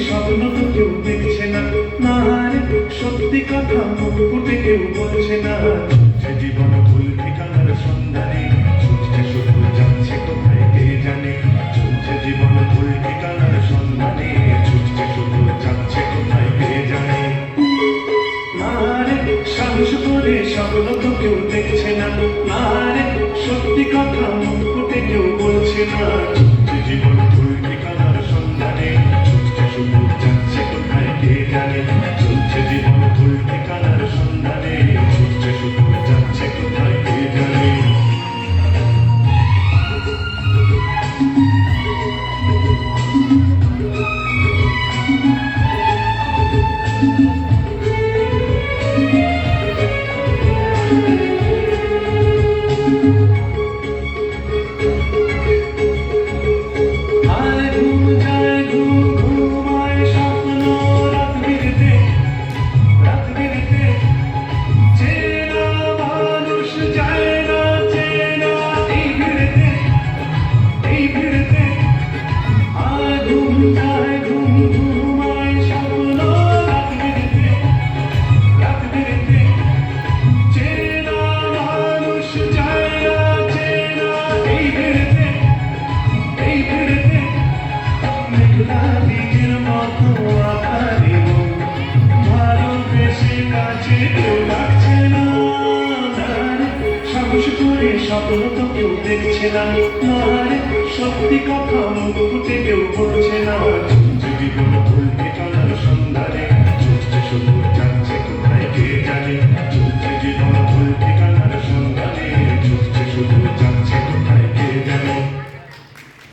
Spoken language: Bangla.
স্বপ্ন তো কেউ দেখছে না, না রে সত্যি কথা মুখ ফুটে কেউ বলছে না। যে জীবন ভুল ঠিকানার সন্ধানে ছুটছে শুধু যাচ্ছে কোথায় কে জানে। চলছে জীবন ভুল ঠিকানার সন্ধানে ছুটছে শুধু যাচ্ছে কোথায় কে জানে। না রে সাহস করে স্বপ্ন তো কেউ দেখছে না, না রে সত্যি কথা মুখ ফুটে কেউ বলছে না। চলছে জীবন ভুল ঠিকানার সন্ধানে ছুটছে শুধু যাচ্ছে কোথায় কে জানে। চলছে জীবন ভুল ঠিকানার সন্ধানে ছুটছে শুধু যাচ্ছে কোথায় কে জানে। স্বপ্ন তো কেউ দেখছে না, না সত্যি কথা মুখ ফুটে কেউ বলছে না। চলছে জীবন ভুল ঠিকানার সন্ধানে ছুটছে শুধু